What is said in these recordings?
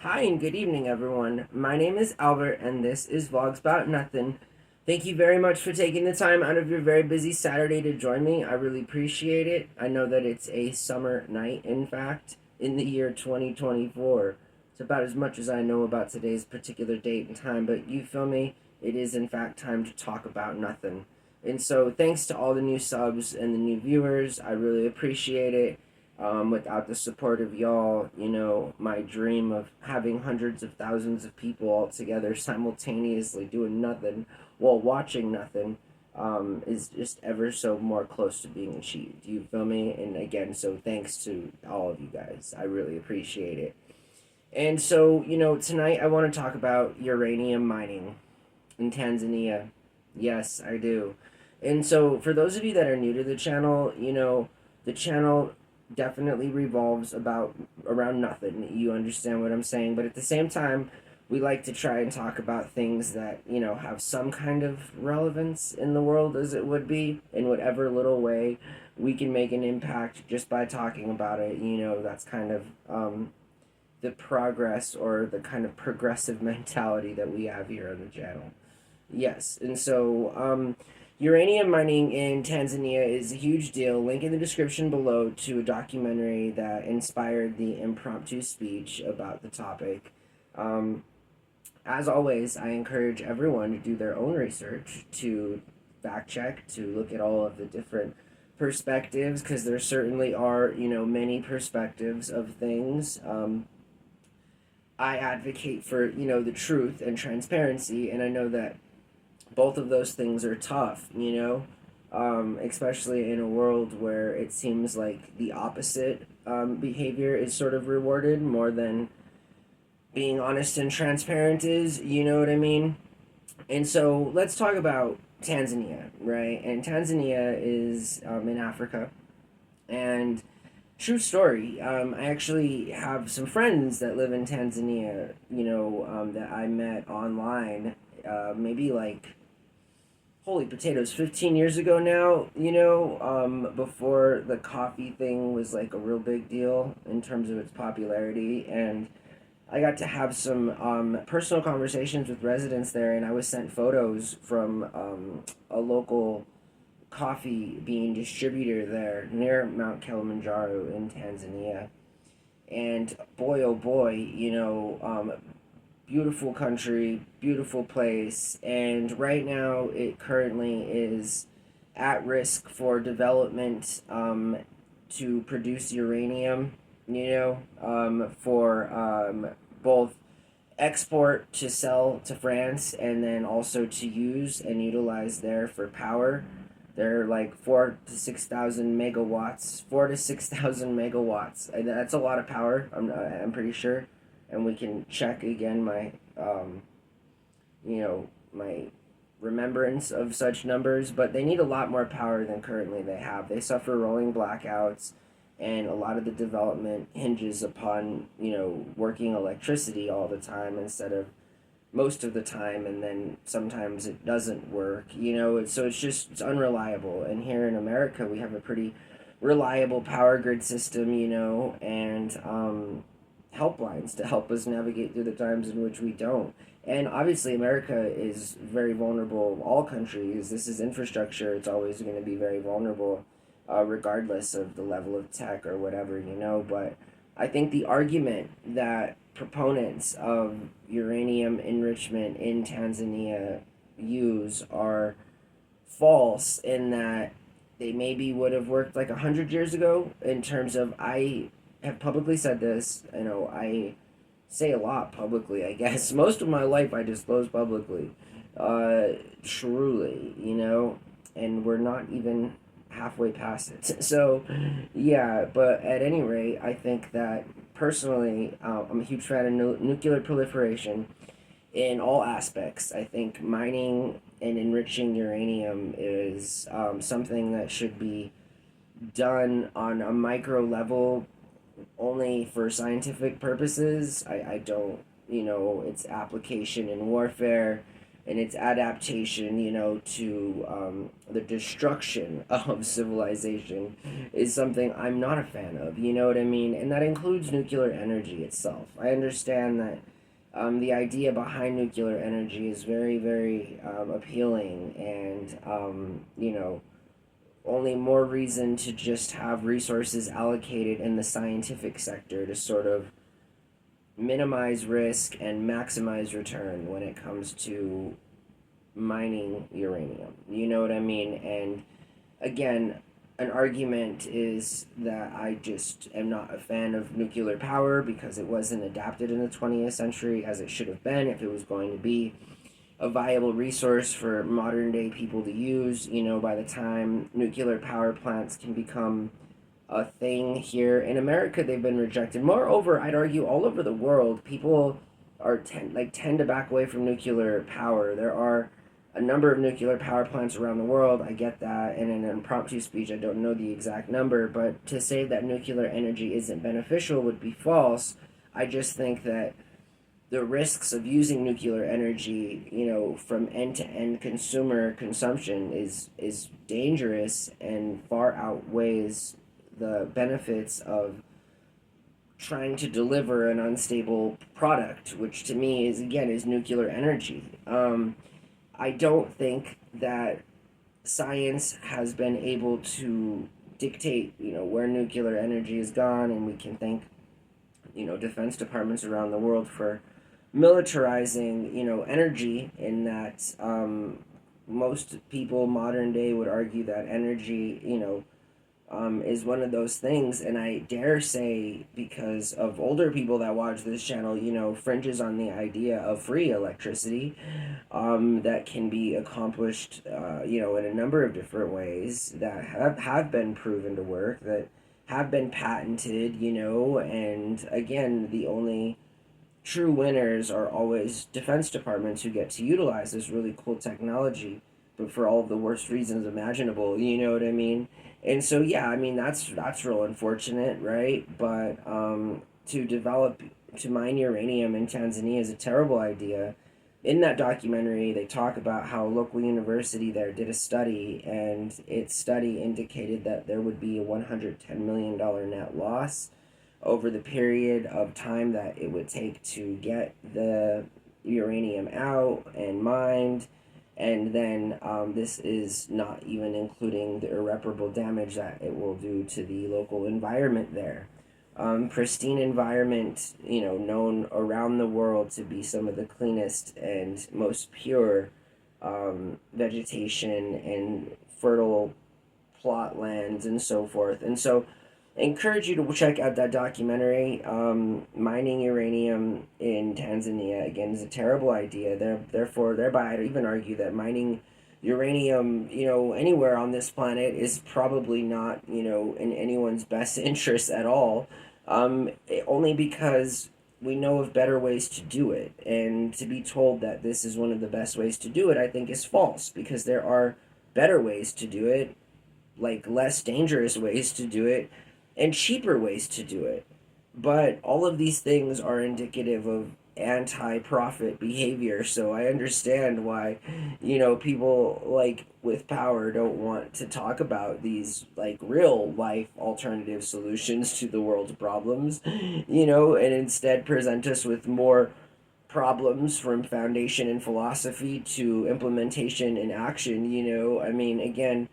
Hi and good evening, everyone. My name is Albert, and this is VlogsBoutNothin. Thank you very much for taking the time out of your very busy Saturday to join me. I really appreciate it. I know that it's a summer night, in fact, in the year 2024. It's about as much as I know about today's particular date and time, but you feel me? It is, in fact, time to talk about nothing. And so, thanks to all the new subs and the new viewers. I really appreciate it. Without the support of y'all, my dream of having hundreds of thousands of people all together simultaneously doing nothing while watching nothing is just ever so more close to being achieved. You feel me? And again, so thanks to all of you guys. I really appreciate it. And so, tonight I want to talk about uranium mining in Tanzania. Yes, I do. And so, for those of you that are new to the channel, the channel definitely revolves around nothing. You understand what I'm saying? But at the same time, we like to try and talk about things that, have some kind of relevance in the world, as it would be, in whatever little way we can make an impact just by talking about it. That's kind of the progress or the kind of progressive mentality that we have here on the channel. Yes, and so uranium mining in Tanzania is a huge deal. Link in the description below to a documentary that inspired the impromptu speech about the topic. Um, as always, I encourage everyone to do their own research, to fact check, to look at all of the different perspectives, because there certainly are, many perspectives of things. I advocate for, the truth and transparency, and I know that both of those things are tough, especially in a world where it seems like the opposite behavior is sort of rewarded more than being honest and transparent is, you know what I mean? And so let's talk about Tanzania, right? And Tanzania is in Africa. And true story, I actually have some friends that live in Tanzania, that I met online maybe like holy potatoes 15 years ago now, before the coffee thing was like a real big deal in terms of its popularity. And I got to have some personal conversations with residents there, and I was sent photos from a local coffee bean distributor there near Mount Kilimanjaro in Tanzania. And boy, oh boy, beautiful country, beautiful place, and right now it currently is at risk for development to produce uranium, for both export to sell to France and then also to use and utilize there for power. They're like 4 to 6,000 megawatts. And that's a lot of power. I'm pretty sure, and we can check again my remembrance of such numbers. But they need a lot more power than currently they have. They suffer rolling blackouts, and a lot of the development hinges upon working electricity all the time instead of most of the time, and then sometimes it doesn't work, so it's unreliable. And here in America we have a pretty reliable power grid system, and helplines to help us navigate through the times in which we don't. And obviously America is very vulnerable. All countries, this is infrastructure, it's always going to be very vulnerable, regardless of the level of tech or whatever, but I think the argument that proponents of uranium enrichment in Tanzania use are false, in that they maybe would have worked like 100 years ago. In terms of, I have publicly said this, I say a lot publicly, I guess. Most of my life I disclose publicly, truly, and we're not even halfway past it. So, yeah, but at any rate, I think that personally, I'm a huge fan of nuclear proliferation in all aspects. I think mining and enriching uranium is something that should be done on a micro level only for scientific purposes. I don't, its application in warfare and its adaptation, to the destruction of civilization is something I'm not a fan of, you know what I mean? And that includes nuclear energy itself. I understand that the idea behind nuclear energy is very, very appealing, and, only more reason to just have resources allocated in the scientific sector to sort of minimize risk and maximize return when it comes to mining uranium. You know what I mean? And again, an argument is that I just am not a fan of nuclear power because it wasn't adapted in the 20th century as it should have been if it was going to be a viable resource for modern day people to use. By the time nuclear power plants can become a thing here in America, they've been rejected. Moreover, I'd argue all over the world, people tend to back away from nuclear power. There are a number of nuclear power plants around the world. I get that. And in an impromptu speech, I don't know the exact number, but to say that nuclear energy isn't beneficial would be false. I just think that the risks of using nuclear energy, from end to end consumer consumption is dangerous and far outweighs the benefits of trying to deliver an unstable product, which to me is nuclear energy. I don't think that science has been able to dictate, where nuclear energy is gone, and we can thank, defense departments around the world for militarizing, energy, in that most people modern day would argue that energy, is one of those things. And I dare say, because of older people that watch this channel, fringes on the idea of free electricity that can be accomplished, in a number of different ways that have been proven to work, that have been patented, and again, the only true winners are always defense departments who get to utilize this really cool technology, but for all of the worst reasons imaginable, you know what I mean? And so, yeah, I mean, that's real unfortunate, right? But to mine uranium in Tanzania is a terrible idea. In that documentary, they talk about how a local university there did a study, and its study indicated that there would be a $110 million net loss over the period of time that it would take to get the uranium out and mined. And then this is not even including the irreparable damage that it will do to the local environment there. Pristine environment, known around the world to be some of the cleanest and most pure vegetation and fertile plot lands and so forth. And so I encourage you to check out that documentary. Mining uranium in Tanzania, again, is a terrible idea. Thereby, I'd even argue that mining uranium, anywhere on this planet is probably not, in anyone's best interest at all. Only because we know of better ways to do it. And to be told that this is one of the best ways to do it, I think is false, because there are better ways to do it, like less dangerous ways to do it, and cheaper ways to do it. But all of these things are indicative of anti-profit behavior, so I understand why, people like with power don't want to talk about these like real life alternative solutions to the world's problems, and instead present us with more problems from foundation and philosophy to implementation and action. I mean, again,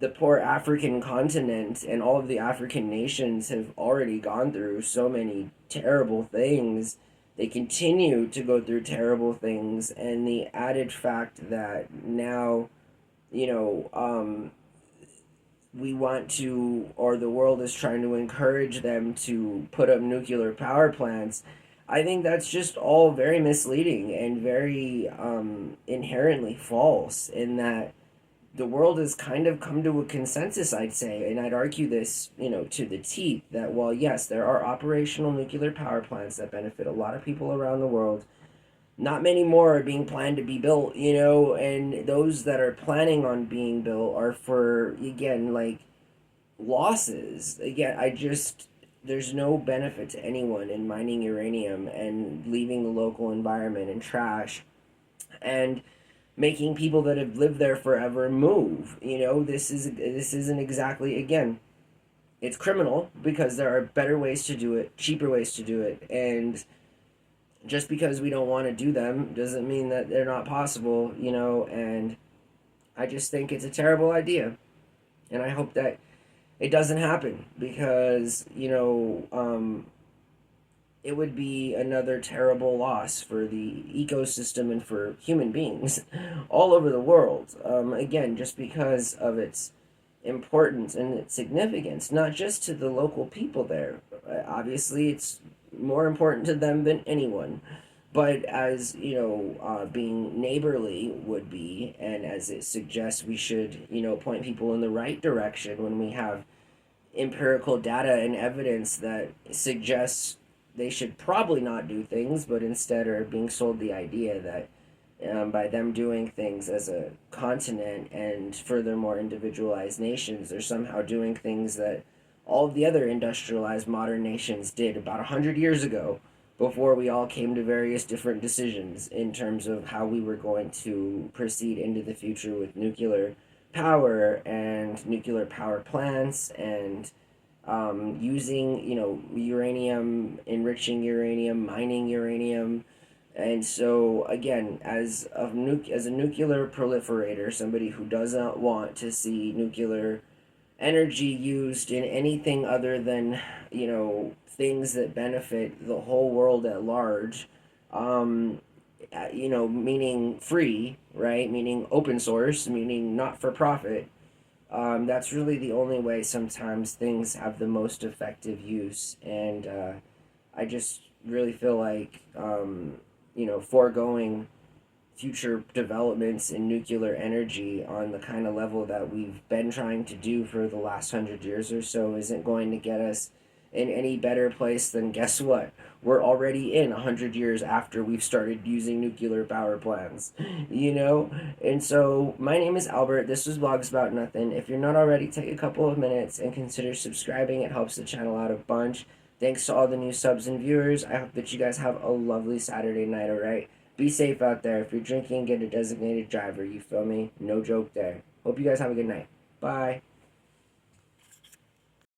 the poor African continent and all of the African nations have already gone through so many terrible things. They continue to go through terrible things, and the added fact that now, we want to, or the world is trying to encourage them to put up nuclear power plants, I think that's just all very misleading and very inherently false, in that the world has kind of come to a consensus, I'd say, and I'd argue this, to the teeth, that while yes, there are operational nuclear power plants that benefit a lot of people around the world, not many more are being planned to be built, and those that are planning on being built are for, again, like, losses. Again, there's no benefit to anyone in mining uranium and leaving the local environment in trash. And making people that have lived there forever move. This isn't exactly, again, it's criminal because there are better ways to do it, cheaper ways to do it, and just because we don't want to do them doesn't mean that they're not possible. And I just think it's a terrible idea, and I hope that it doesn't happen because it would be another terrible loss for the ecosystem and for human beings all over the world. Again, just because of its importance and its significance, not just to the local people there. Obviously, it's more important to them than anyone. But as being neighborly would be, and as it suggests, we should point people in the right direction when we have empirical data and evidence that suggests they should probably not do things, but instead are being sold the idea that by them doing things as a continent and furthermore individualized nations, they're somehow doing things that all of the other industrialized modern nations did about 100 years ago before we all came to various different decisions in terms of how we were going to proceed into the future with nuclear power and nuclear power plants and using uranium, enriching uranium, mining uranium. And so again, as a nuclear proliferator, somebody who doesn't want to see nuclear energy used in anything other than things that benefit the whole world at large, meaning free, right? Meaning open source, meaning not for profit. That's really the only way sometimes things have the most effective use. And I just really feel like, foregoing future developments in nuclear energy on the kind of level that we've been trying to do for the last 100 years or so isn't going to get us in any better place than, guess what? We're already in 100 years after we've started using nuclear power plants, And so, my name is Albert. This was Vlogs About Nothing. If you're not already, take a couple of minutes and consider subscribing. It helps the channel out a bunch. Thanks to all the new subs and viewers. I hope that you guys have a lovely Saturday night, alright? Be safe out there. If you're drinking, get a designated driver. You feel me? No joke there. Hope you guys have a good night. Bye.